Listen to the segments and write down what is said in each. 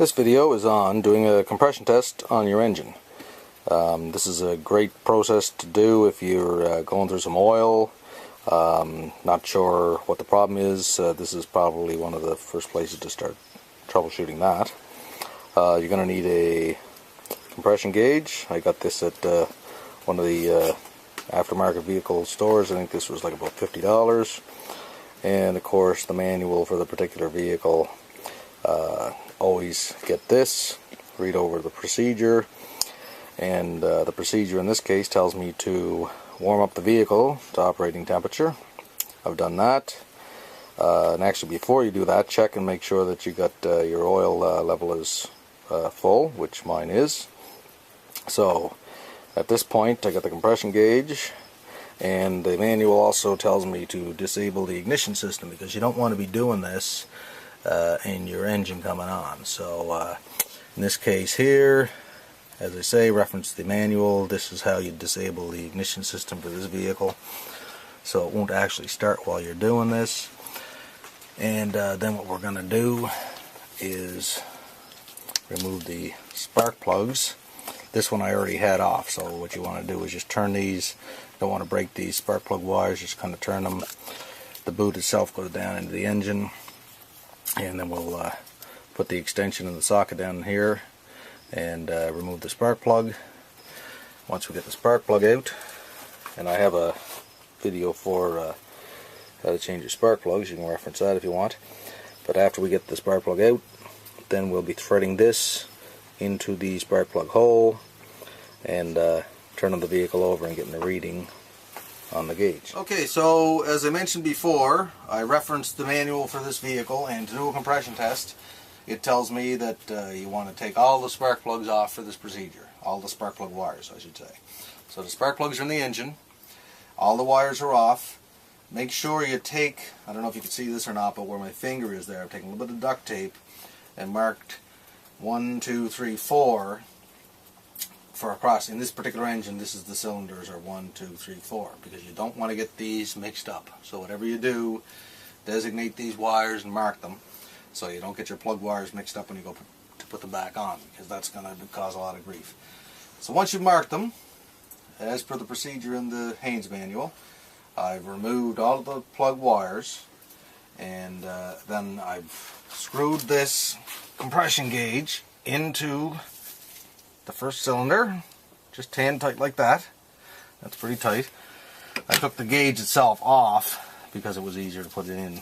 This video is on doing a compression test on your engine. This is a great process to do if you're going through some oil, not sure what the problem is. This is probably one of the first places to start troubleshooting that. You're going to need a compression gauge. I got this at one of the aftermarket vehicle stores. I think this was like about $50. And of course the manual for the particular vehicle. Always get this, read over the procedure, and the procedure in this case tells me to warm up the vehicle to operating temperature. I've done that, and actually before you do that, check and make sure that you got your oil level is full, which mine is. So at this point I got the compression gauge, and the manual also tells me to disable the ignition system because you don't want to be doing this in your engine coming on. So in this case here, as I say, reference the manual, this is how you disable the ignition system for this vehicle, so it won't actually start while you're doing this. And then what we're going to do is remove the spark plugs. This one I already had off, so what you want to do is just turn these. Don't want to break these spark plug wires, just kind of turn them. The boot itself goes down into the engine, and then we'll put the extension in the socket down here and remove the spark plug. Once we get the spark plug out, and I have a video for how to change your spark plugs, you can reference that if you want. But after we get the spark plug out, then we'll be threading this into the spark plug hole and turning the vehicle over and getting the reading on the gauge. Okay, so as I mentioned before, I referenced the manual for this vehicle, and to do a compression test it tells me that you want to take all the spark plugs off for this procedure. All the spark plug wires, I should say. So the spark plugs are in the engine, all the wires are off. Make sure you take, I don't know if you can see this or not, but where my finger is there, I've taken a little bit of duct tape and marked 1, 2, 3, 4 for across. In this particular engine, this is the cylinders are 1, 2, 3, 4, because you don't want to get these mixed up. So whatever you do, designate these wires and mark them so you don't get your plug wires mixed up when you go to put them back on, because that's going to cause a lot of grief. So once you've marked them, as per the procedure in the Haynes manual, I've removed all of the plug wires, and then I've screwed this compression gauge into the first cylinder, just hand tight like that. That's pretty tight. I took the gauge itself off because it was easier to put it in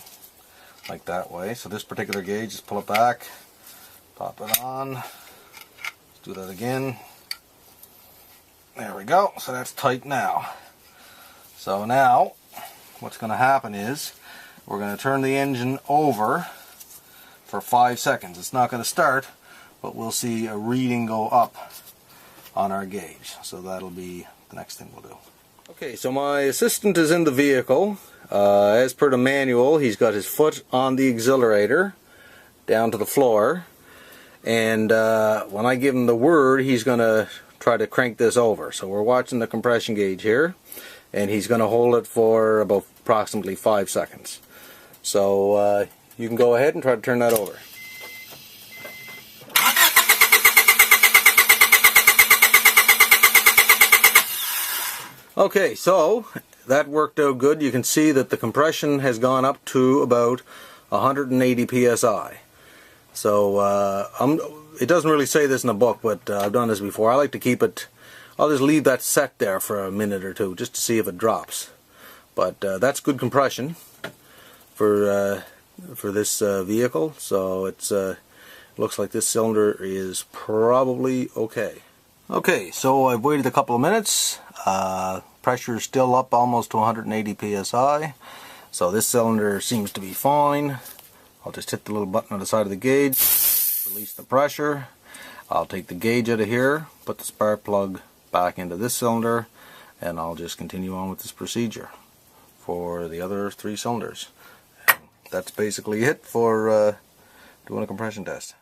like that way. So this particular gauge, just pull it back, pop it on. Let's do that again. There we go. So that's tight now. So now what's going to happen is we're going to turn the engine over for 5 seconds. It's not going to start, but we'll see a reading go up on our gauge. So that'll be the next thing we'll do. Okay, so my assistant is in the vehicle. As per the manual, he's got his foot on the accelerator down to the floor, and when I give him the word, he's going to try to crank this over. So we're watching the compression gauge here, and he's going to hold it for about approximately 5 seconds. So you can go ahead and try to turn that over. Okay, so that worked out good. You can see that the compression has gone up to about 180 psi. So it doesn't really say this in the book, but I've done this before. I like to keep it, I'll just leave that set there for a minute or two just to see if it drops. But that's good compression for this vehicle. So it's looks like this cylinder is probably okay. Okay, so I've waited a couple of minutes. Pressure is still up almost to 180 psi. So this cylinder seems to be fine. I'll just hit the little button on the side of the gauge, release the pressure. I'll take the gauge out of here, put the spark plug back into this cylinder, and I'll just continue on with this procedure for the other 3 cylinders. And that's basically it for doing a compression test.